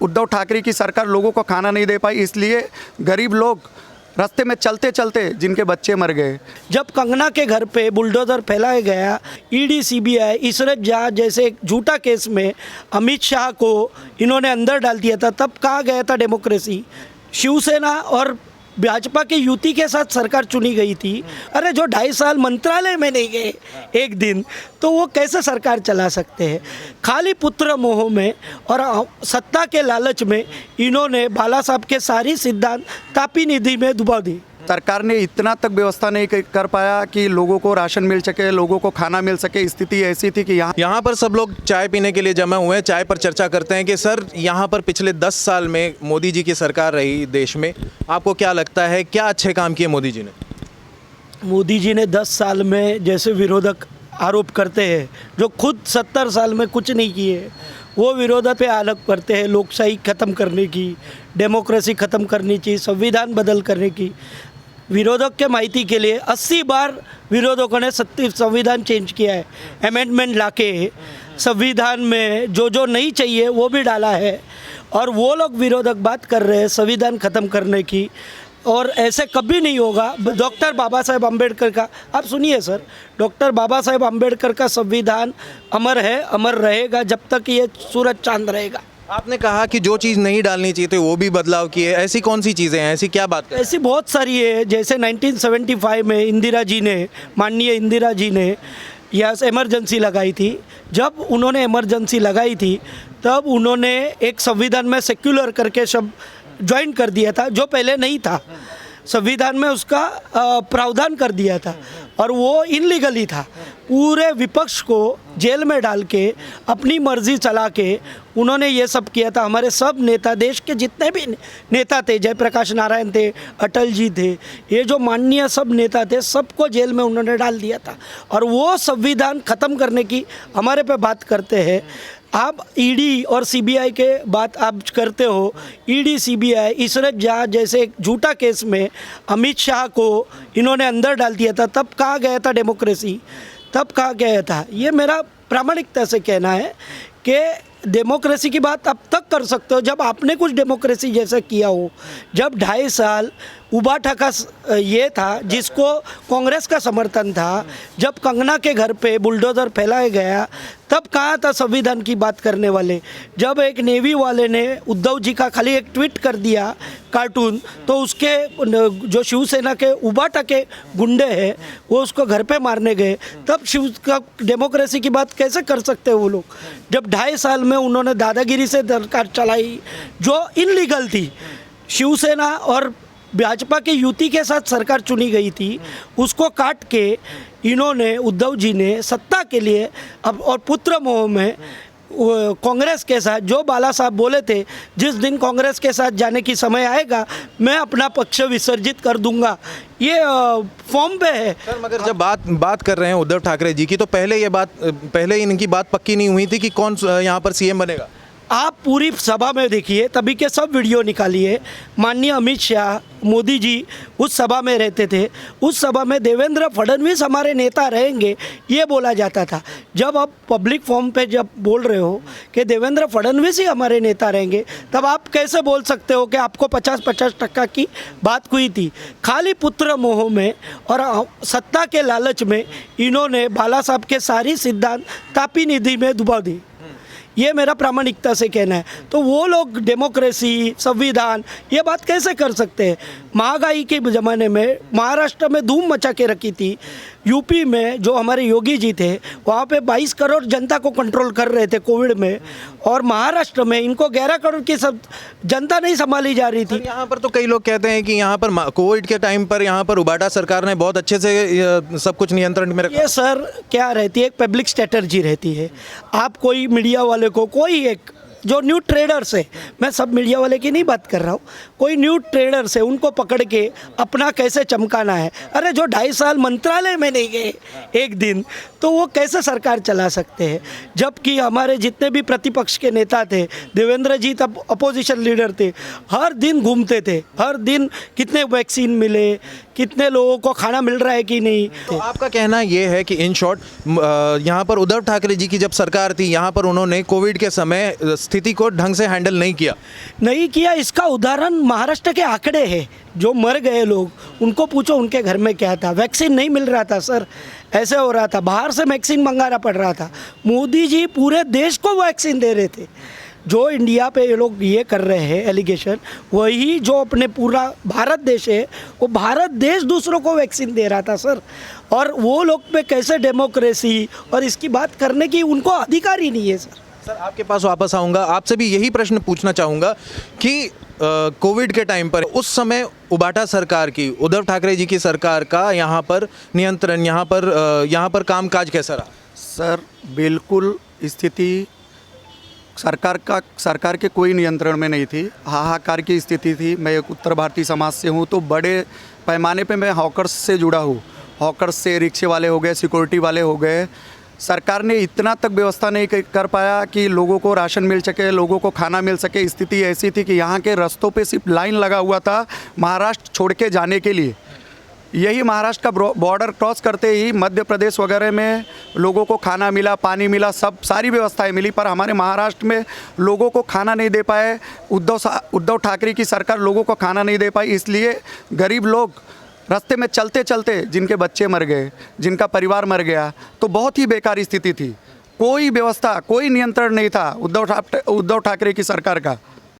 उद्धव ठाकरे की सरकार लोगों को खाना नहीं दे पाई, इसलिए गरीब लोग रास्ते में चलते चलते जिनके बच्चे मर गए। जब कंगना के घर पे बुलडोज़र फैलाया गया, ईडी सीबीआई इशरत जहाँ जैसे एक झूठा केस में अमित शाह को इन्होंने अंदर डाल दिया था, तब कहाँ गया था डेमोक्रेसी? शिवसेना और भाजपा की युति के साथ सरकार चुनी गई थी। अरे जो 2.5 साल मंत्रालय में नहीं गए एक दिन, तो वो कैसे सरकार चला सकते हैं? खाली पुत्र मोह में और सत्ता के लालच में इन्होंने बाला साहब के सारी सिद्धांत तापी निधि में डुबा दी। सरकार ने इतना तक व्यवस्था नहीं कर पाया कि लोगों को राशन मिल सके, लोगों को खाना मिल सके। स्थिति ऐसी थी कि यहाँ पर सब लोग चाय पीने के लिए जमा हुए हैं, चाय पर चर्चा करते हैं कि सर यहाँ पर पिछले 10 साल में मोदी जी की सरकार रही देश में, आपको क्या लगता है क्या अच्छे काम किए मोदी जी ने? मोदी जी ने 10 साल में जैसे विरोधक आरोप करते हैं, जो खुद 70 साल में कुछ नहीं किए, वो विरोधक पे आरोप करते हैं लोकशाही ख़त्म करने की, डेमोक्रेसी ख़त्म करनी चाहिए, संविधान बदल करने की। विरोधक के माहिती के लिए 80 बार विरोधकों ने संविधान चेंज किया है, अमेंडमेंट लाके संविधान में जो जो नहीं चाहिए वो भी डाला है। और वो लोग विरोधक बात कर रहे हैं संविधान ख़त्म करने की, और ऐसे कभी नहीं होगा। डॉक्टर बाबा साहेब अम्बेडकर का आप सुनिए सर, डॉक्टर बाबा साहेब अम्बेडकर का संविधान अमर है, अमर रहेगा जब तक ये सूरज चांद रहेगा। आपने कहा कि जो चीज़ नहीं डालनी चाहिए थी वो भी बदलाव किए, ऐसी कौन सी चीज़ें हैं, ऐसी क्या बात है? ऐसी बहुत सारी है। जैसे 1975 में इंदिरा जी ने, माननीय इंदिरा जी ने यह इमरजेंसी लगाई थी। जब उन्होंने इमरजेंसी लगाई थी तब उन्होंने एक संविधान में सेक्युलर करके शब्द ज्वाइन कर दिया था, जो पहले नहीं था। संविधान में उसका प्रावधान कर दिया था और वो इनलीगली था। पूरे विपक्ष को जेल में डाल के अपनी मर्जी चला के उन्होंने ये सब किया था। हमारे सब नेता, देश के जितने भी नेता थे, जयप्रकाश नारायण थे, अटल जी थे, ये जो माननीय सब नेता थे, सबको जेल में उन्होंने डाल दिया था। और वो संविधान ख़त्म करने की हमारे पे बात करते हैं। आप ईडी और सीबीआई के बात आप करते हो। ईडी सीबीआई इशरत जहाँ जैसे एक झूठा केस में अमित शाह को इन्होंने अंदर डाल दिया था, तब कहाँ गया था डेमोक्रेसी? तब कहाँ गया था? ये मेरा प्रामाणिकता से कहना है कि डेमोक्रेसी की बात अब तक कर सकते हो जब आपने कुछ डेमोक्रेसी जैसा किया हो। जब 2.5 साल उबाठा का ये था जिसको कांग्रेस का समर्थन था, जब कंगना के घर पे बुलडोज़र फैलाया गया, तब कहाँ था संविधान की बात करने वाले? जब एक नेवी वाले ने उद्धव जी का खाली एक ट्वीट कर दिया कार्टून, तो उसके जो शिवसेना के उबाठा के गुंडे हैं वो उसको घर पे मारने गए, तब डेमोक्रेसी की बात कैसे कर सकते हैं वो लोग? जब 2.5 साल में उन्होंने दादागिरी से सरकार चलाई जो इनलीगल थी। शिवसेना और भाजपा की युति के साथ सरकार चुनी गई थी, उसको काट के इन्होंने, उद्धव जी ने सत्ता के लिए अब और पुत्र मोह में कांग्रेस के साथ, जो बाला साहब बोले थे जिस दिन कांग्रेस के साथ जाने की समय आएगा मैं अपना पक्ष विसर्जित कर दूंगा, ये फॉर्म पे है। सर मगर जब बात कर रहे हैं उद्धव ठाकरे जी की, तो पहले इनकी बात पक्की नहीं हुई थी कि कौन यहाँ पर सीएम बनेगा? आप पूरी सभा में देखिए, तभी के सब वीडियो निकालिए। माननीय अमित शाह, मोदी जी उस सभा में रहते थे। उस सभा में देवेंद्र फडणवीस हमारे नेता रहेंगे ये बोला जाता था। जब आप पब्लिक फॉर्म पे जब बोल रहे हो कि देवेंद्र फडणवीस ही हमारे नेता रहेंगे, तब आप कैसे बोल सकते हो कि आपको 50-50% की बात हुई थी? खाली पुत्र मोह में और सत्ता के लालच में इन्होंने बाला साहब के सारी सिद्धांत तापी निधि में डुबा दी। ये मेरा प्रामाणिकता से कहना है। तो वो लोग डेमोक्रेसी, संविधान, ये बात कैसे कर सकते हैं? महंगाई के ज़माने में महाराष्ट्र में धूम मचा के रखी थी। यूपी में जो हमारे योगी जी थे वहाँ पे 22 करोड़ जनता को कंट्रोल कर रहे थे कोविड में, और महाराष्ट्र में इनको 11 करोड़ की सब जनता नहीं संभाली जा रही थी। यहाँ पर तो कई लोग कहते हैं कि यहाँ पर कोविड के टाइम पर यहाँ पर उबाटा सरकार ने बहुत अच्छे से सब कुछ नियंत्रण में रखा। ये सर क्या रहती है, एक पब्लिक स्ट्रेटर्जी रहती है। आप कोई मीडिया वाले को, कोई एक जो न्यू ट्रेडर्स है, मैं सब मीडिया वाले की नहीं बात कर रहा हूँ, कोई न्यू ट्रेडर्स है, उनको पकड़ के अपना कैसे चमकाना है। अरे जो 2.5 साल मंत्रालय में नहीं गए एक दिन, तो वो कैसे सरकार चला सकते हैं? जबकि हमारे जितने भी प्रतिपक्ष के नेता थे, देवेंद्र जी तब अपोजिशन लीडर थे, हर दिन घूमते थे, हर दिन कितने वैक्सीन मिले, कितने लोगों को खाना मिल रहा है कि नहीं। तो आपका कहना ये है कि इन शॉर्ट यहाँ पर उद्धव ठाकरे जी की जब सरकार थी, यहाँ पर उन्होंने कोविड के समय स्थिति को ढंग से हैंडल नहीं किया। नहीं किया। इसका उदाहरण महाराष्ट्र के आंकड़े हैं। जो मर गए लोग उनको पूछो उनके घर में क्या था। वैक्सीन नहीं मिल रहा था सर, ऐसे हो रहा था, बाहर से वैक्सीन मंगाना पड़ रहा था। मोदी जी पूरे देश को वैक्सीन दे रहे थे। जो इंडिया पे ये लोग ये कर रहे हैं एलिगेशन, वही जो अपने पूरा भारत देश है, वो भारत देश दूसरों को वैक्सीन दे रहा था सर। और वो लोग पे कैसे डेमोक्रेसी और इसकी बात करने की उनको अधिकार ही नहीं है सर। सर आपके पास वापस आऊँगा, आपसे भी यही प्रश्न पूछना चाहूँगा कि कोविड के टाइम पर उस समय उबाटा सरकार की, उद्धव ठाकरे जी की सरकार का यहाँ पर नियंत्रण, यहाँ पर कामकाज कैसा रहा? सर बिल्कुल स्थिति सरकार के कोई नियंत्रण में नहीं थी। हाहाकार की स्थिति थी। मैं एक उत्तर भारतीय समाज से हूँ, तो बड़े पैमाने पे मैं हॉकर्स से जुड़ा हूँ। हॉकर्स से रिक्शे वाले हो गए, सिक्योरिटी वाले हो गए। सरकार ने इतना तक व्यवस्था नहीं कर पाया कि लोगों को राशन मिल सके, लोगों को खाना मिल सके। स्थिति ऐसी थी कि यहाँ के रास्तों पे सिर्फ लाइन लगा हुआ था महाराष्ट्र छोड़ के जाने के लिए। यही महाराष्ट्र का बॉर्डर क्रॉस करते ही मध्य प्रदेश वगैरह में लोगों को खाना मिला, पानी मिला, सारी व्यवस्थाएं मिली। पर हमारे महाराष्ट्र में लोगों को खाना नहीं दे पाए। उद्धव ठाकरे की सरकार लोगों को खाना नहीं दे पाई, इसलिए गरीब लोग रास्ते में चलते चलते जिनके बच्चे मर गए, जिनका परिवार मर गया, तो बहुत ही बेकार स्थिति थी। कोई व्यवस्था, कोई नियंत्रण नहीं था उद्धव ठाकरे की सरकार का।